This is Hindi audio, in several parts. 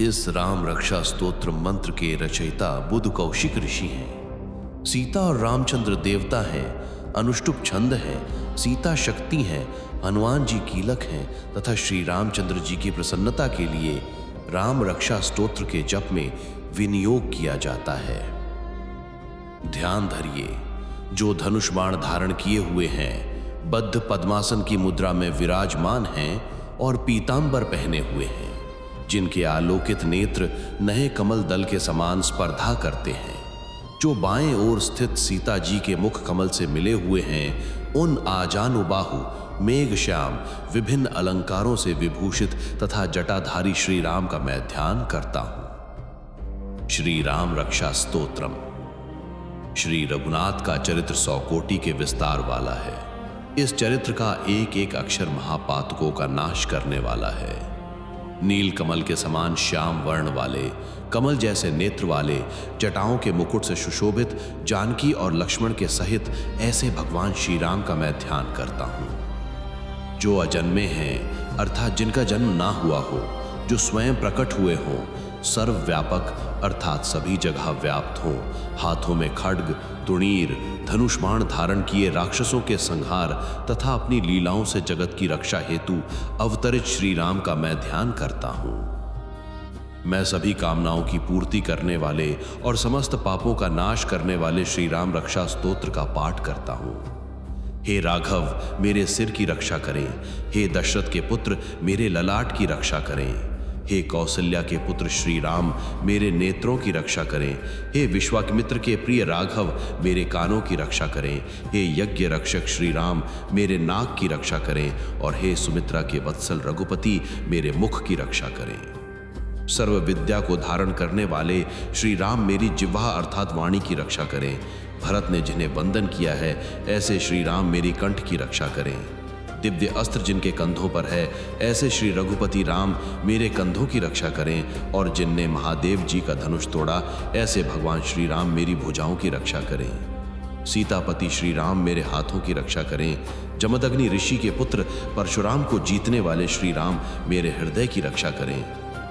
इस राम रक्षा स्तोत्र मंत्र के रचयिता बुध कौशिक ऋषि हैं। सीता और रामचंद्र देवता हैं, अनुष्टुप छंद हैं, सीता शक्ति हैं, हनुमान जी कीलक हैं तथा श्री रामचंद्र जी की प्रसन्नता के लिए राम रक्षा स्तोत्र के जप में विनियोग किया जाता है। ध्यान धरिए, जो धनुष बाण धारण किए हुए हैं, बद्ध पद्मासन की मुद्रा में विराजमान हैं और पीतांबर पहने हुए हैं, जिनके आलोकित नेत्र नए कमल दल के समान स्पर्धा करते हैं, जो बाएं ओर स्थित सीता जी के मुख कमल से मिले हुए हैं, उन आजानुबाहु मेघ श्याम विभिन्न अलंकारों से विभूषित तथा जटाधारी श्री राम का मैं ध्यान करता हूं। श्री राम रक्षा स्तोत्रम। श्री रघुनाथ का चरित्र 100 कोटि के विस्तार वाला है। इस चरित्र का एक एक अक्षर महापातकों का नाश करने वाला है। नील कमल के समान श्याम वर्ण वाले, कमल जैसे नेत्र वाले, जटाओं के मुकुट से सुशोभित जानकी और लक्ष्मण के सहित ऐसे भगवान श्री राम का मैं ध्यान करता हूं। जो अजन्मे हैं, अर्थात जिनका जन्म ना हुआ हो, जो स्वयं प्रकट हुए हों, सर्वव्यापक अर्थात सभी जगह व्याप्त हों, हाथों में खड्ग, तुणीर, धनुष बाण धारण किए राक्षसों के संहार तथा अपनी लीलाओं से जगत की रक्षा हेतु अवतरित श्री राम का मैं ध्यान करता हूं। मैं सभी कामनाओं की पूर्ति करने वाले और समस्त पापों का नाश करने वाले श्री राम रक्षा स्तोत्र का पाठ करता हूं। हे राघव, मेरे सिर की रक्षा करें। हे दशरथ के पुत्र, मेरे ललाट की रक्षा करें। हे कौसल्या के पुत्र श्री राम, मेरे नेत्रों की रक्षा करें। हे विश्वामित्र के प्रिय राघव, मेरे कानों की रक्षा करें। हे यज्ञ रक्षक श्री राम, मेरे नाक की रक्षा करें। और हे सुमित्रा के वत्सल रघुपति, मेरे मुख की रक्षा करें। सर्व विद्या को धारण करने वाले श्री राम, मेरी जिह्वा अर्थात वाणी की रक्षा करें। भरत ने जिन्हें वंदन किया है, ऐसे श्री राम मेरी कंठ की रक्षा करें। दिव्य अस्त्र जिनके कंधों पर है, ऐसे श्री रघुपति राम मेरे कंधों की रक्षा करें। और जिनने महादेव जी का धनुष तोड़ा, ऐसे भगवान श्री राम मेरी भुजाओं की रक्षा करें। सीतापति श्री राम मेरे हाथों की रक्षा करें। जमदग्नि ऋषि के पुत्र परशुराम को जीतने वाले श्री राम मेरे हृदय की रक्षा करें।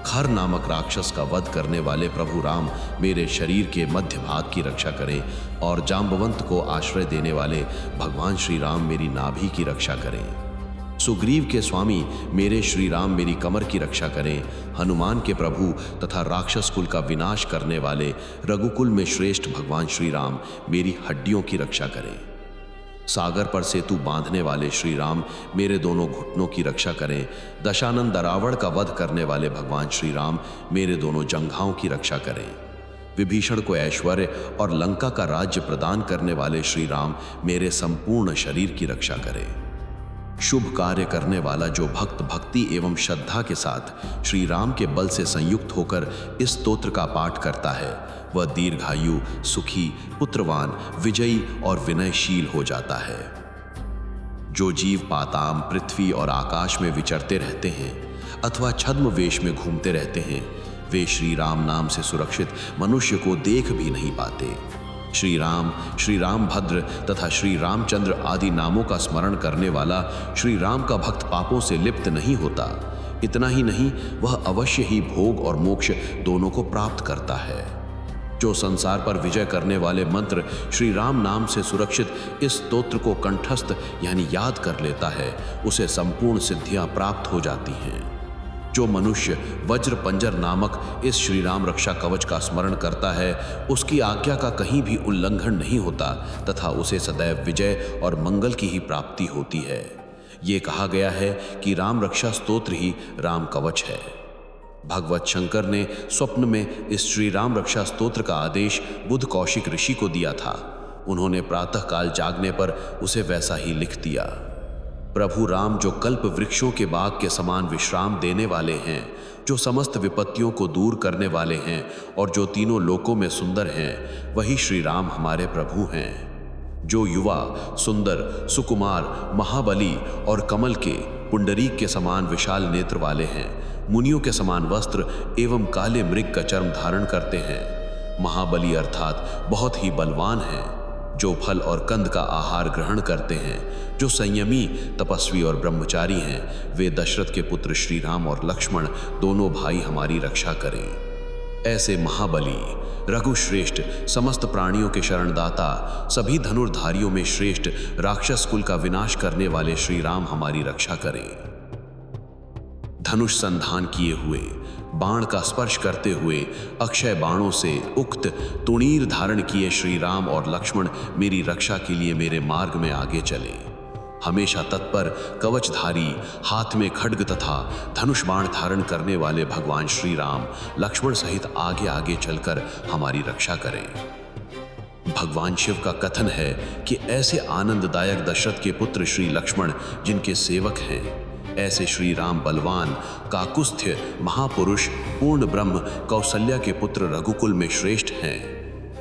खर नामक राक्षस का वध करने वाले प्रभु राम मेरे शरीर के मध्य भाग की रक्षा करें। और जाम्बवंत को आश्रय देने वाले भगवान श्री राम मेरी नाभि की रक्षा करें। सुग्रीव के स्वामी मेरे श्री राम मेरी कमर की रक्षा करें। हनुमान के प्रभु तथा राक्षस कुल का विनाश करने वाले रघुकुल में श्रेष्ठ भगवान श्री राम मेरी हड्डियों की रक्षा करें। सागर पर सेतु बांधने वाले श्री राम मेरे दोनों घुटनों की रक्षा करें। दशानन रावण का वध करने वाले भगवान श्री राम मेरे दोनों जंघाओं की रक्षा करें। विभीषण को ऐश्वर्य और लंका का राज्य प्रदान करने वाले श्री राम मेरे संपूर्ण शरीर की रक्षा करें। शुभ कार्य करने वाला जो भक्त भक्ति एवं श्रद्धा के साथ श्री राम के बल से संयुक्त होकर इस स्तोत्र का पाठ करता है, वह दीर्घायु, सुखी, पुत्रवान, विजयी और विनयशील हो जाता है। जो जीव पाताम, पृथ्वी और आकाश में विचरते रहते हैं अथवा छद्म वेश में घूमते रहते हैं, वे श्री राम नाम से सुरक्षित मनुष्य को देख भी नहीं पाते। श्री राम भद्र तथा श्री रामचंद्र आदि नामों का स्मरण करने वाला श्री राम का भक्त पापों से लिप्त नहीं होता। इतना ही नहीं, वह अवश्य ही भोग और मोक्ष दोनों को प्राप्त करता है। जो संसार पर विजय करने वाले मंत्र श्री राम नाम से सुरक्षित इस स्तोत्र को कंठस्थ यानी याद कर लेता है, उसे संपूर्ण सिद्धियां प्राप्त हो जाती हैं। जो मनुष्य वज्र पंजर नामक इस श्री राम रक्षा कवच का स्मरण करता है, उसकी आज्ञा का कहीं भी उल्लंघन नहीं होता तथा उसे सदैव विजय और मंगल की ही प्राप्ति होती है। ये कहा गया है कि राम रक्षा स्तोत्र ही राम कवच है। भगवत शंकर ने स्वप्न में इस श्री राम रक्षा स्तोत्र का आदेश बुध कौशिक ऋषि को दिया था। उन्होंने प्रातःकाल जागने पर उसे वैसा ही लिख दिया। प्रभु राम जो कल्प वृक्षों के बाग के समान विश्राम देने वाले हैं, जो समस्त विपत्तियों को दूर करने वाले हैं और जो तीनों लोकों में सुंदर हैं, वही श्री राम हमारे प्रभु हैं। जो युवा, सुंदर, सुकुमार, महाबली और कमल के पुंडरीक के समान विशाल नेत्र वाले हैं, मुनियों के समान वस्त्र एवं काले मृग का चर्म धारण करते हैं, महाबली अर्थात बहुत ही बलवान हैं, जो फल और कंद का आहार ग्रहण करते हैं, जो संयमी, तपस्वी और ब्रह्मचारी हैं, वे दशरथ के पुत्र श्री राम और लक्ष्मण दोनों भाई हमारी रक्षा करें। ऐसे महाबली, रघुश्रेष्ठ, समस्त प्राणियों के शरणदाता, सभी धनुर्धारियों में श्रेष्ठ, राक्षस कुल का विनाश करने वाले श्री राम हमारी रक्षा करें। धनुष संधान किए हुए, बाण का स्पर्श करते हुए, अक्षय बाणों से उक्त तुणीर धारण किए श्री राम और लक्ष्मण मेरी रक्षा के लिए मेरे मार्ग में आगे चले। हमेशा तत्पर, कवचधारी, हाथ में खड्ग तथा धनुष बाण धारण करने वाले भगवान श्री राम लक्ष्मण सहित आगे आगे चलकर हमारी रक्षा करें। भगवान शिव का कथन है कि ऐसे आनंददायक दशरथ के पुत्र श्री लक्ष्मण जिनके सेवक हैं, ऐसे श्री राम बलवान, काकुस्थ्य, महापुरुष, पूर्ण ब्रह्म, कौसल्या के पुत्र रघुकुल में श्रेष्ठ हैं।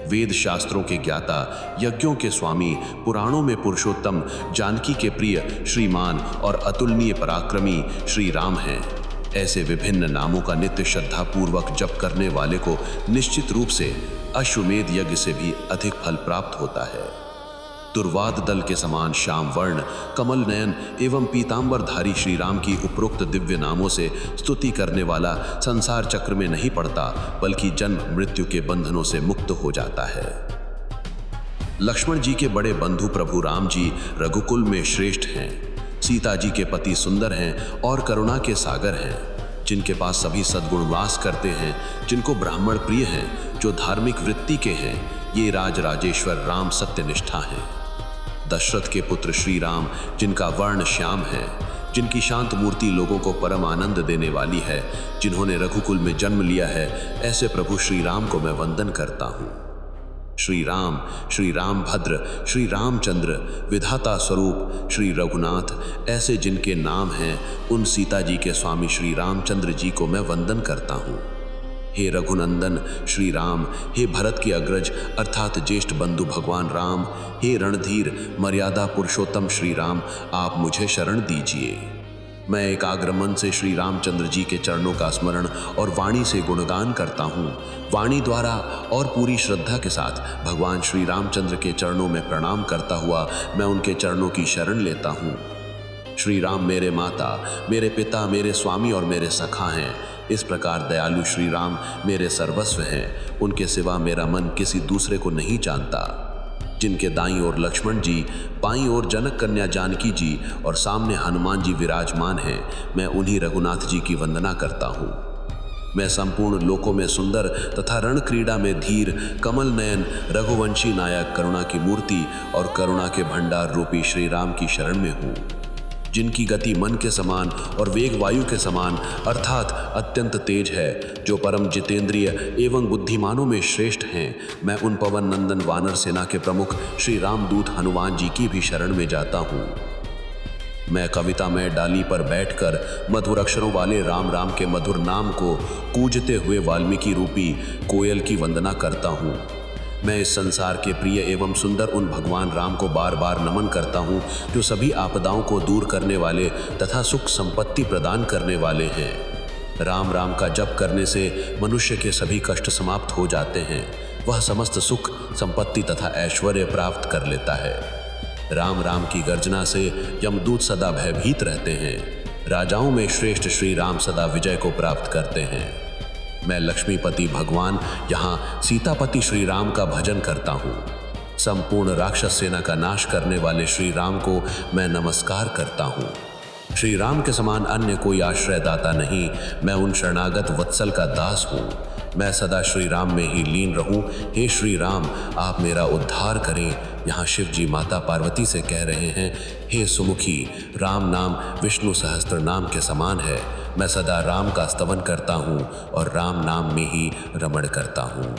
वेद शास्त्रों के ज्ञाता, यज्ञों के स्वामी, पुराणों में पुरुषोत्तम, जानकी के प्रिय, श्रीमान और अतुलनीय पराक्रमी श्री राम हैं। ऐसे विभिन्न नामों का नित्य श्रद्धा पूर्वक जप करने वाले को निश्चित रूप से अश्वमेध यज्ञ से भी अधिक फल प्राप्त होता है। दुर्वाद दल के समान श्याम वर्ण, कमल नयन एवं पीतांबरधारी श्री राम की उपरोक्त दिव्य नामों से स्तुति करने वाला संसार चक्र में नहीं पड़ता, बल्कि जन्म मृत्यु के बंधनों से मुक्त हो जाता है। लक्ष्मण जी के बड़े बंधु प्रभु राम जी रघुकुल में श्रेष्ठ हैं। सीता जी के पति सुंदर हैं और करुणा के सागर हैं, जिनके पास सभी सद्गुण वास करते हैं, जिनको ब्राह्मण प्रिय हैं, जो धार्मिक वृत्ति के हैं, ये राजराजेश्वर राम सत्यनिष्ठा हैं। दशरथ के पुत्र श्री राम, जिनका वर्ण श्याम है, जिनकी शांत मूर्ति लोगों को परम आनंद देने वाली है, जिन्होंने रघुकुल में जन्म लिया है, ऐसे प्रभु श्री राम को मैं वंदन करता हूँ। श्री राम भद्र, श्री रामचंद्र, विधाता स्वरूप श्री रघुनाथ, ऐसे जिनके नाम हैं, उन सीता जी के स्वामी श्री रामचंद्र जी को मैं वंदन करता हूँ। हे रघुनंदन श्री राम, हे भरत के अग्रज अर्थात ज्येष्ठ बंधु भगवान राम, हे रणधीर मर्यादा पुरुषोत्तम श्री राम, आप मुझे शरण दीजिए। मैं एकाग्र मन से श्री रामचंद्र जी के चरणों का स्मरण और वाणी से गुणगान करता हूँ। वाणी द्वारा और पूरी श्रद्धा के साथ भगवान श्री रामचंद्र के चरणों में प्रणाम करता हुआ मैं उनके चरणों की शरण लेता हूँ। श्री राम मेरे माता, मेरे पिता, मेरे स्वामी और मेरे सखा हैं। इस प्रकार दयालु श्री राम मेरे सर्वस्व हैं। उनके सिवा मेरा मन किसी दूसरे को नहीं जानता। जिनके दाईं ओर लक्ष्मण जी, बाईं ओर जनक कन्या जानकी जी और सामने हनुमान जी विराजमान हैं, मैं उन्हीं रघुनाथ जी की वंदना करता हूँ। मैं संपूर्ण लोकों में सुंदर तथा रण क्रीड़ा में धीर, कमल नयन, रघुवंशी नायक, करुणा की मूर्ति और करुणा के भंडार रूपी श्री राम की शरण में हूँ। जिनकी गति मन के समान और वेग वायु के समान अर्थात अत्यंत तेज है, जो परम जितेंद्रिय एवं बुद्धिमानों में श्रेष्ठ हैं, मैं उन पवन नंदन वानर सेना के प्रमुख श्री रामदूत हनुमान जी की भी शरण में जाता हूँ। मैं कविता में डाली पर बैठकर मधुर अक्षरों वाले राम राम के मधुर नाम को कूजते हुए वाल्मीकि रूपी कोयल की वंदना करता हूँ। मैं इस संसार के प्रिय एवं सुंदर उन भगवान राम को बार बार नमन करता हूँ, जो सभी आपदाओं को दूर करने वाले तथा सुख संपत्ति प्रदान करने वाले हैं। राम राम का जप करने से मनुष्य के सभी कष्ट समाप्त हो जाते हैं। वह समस्त सुख, संपत्ति तथा ऐश्वर्य प्राप्त कर लेता है। राम राम की गर्जना से यमदूत सदा भयभीत रहते हैं। राजाओं में श्रेष्ठ श्री राम सदा विजय को प्राप्त करते हैं। मैं लक्ष्मीपति भगवान यहाँ सीतापति श्री राम का भजन करता हूँ। संपूर्ण राक्षस सेना का नाश करने वाले श्री राम को मैं नमस्कार करता हूँ। श्री राम के समान अन्य कोई आश्रयदाता नहीं। मैं उन शरणागत वत्सल का दास हूँ। मैं सदा श्री राम में ही लीन रहूं। हे श्री राम, आप मेरा उद्धार करें। यहाँ शिव जी माता पार्वती से कह रहे हैं, हे सुमुखी, राम नाम विष्णु सहस्त्र नाम के समान है। मैं सदा राम का स्तवन करता हूँ और राम नाम में ही रमण करता हूँ।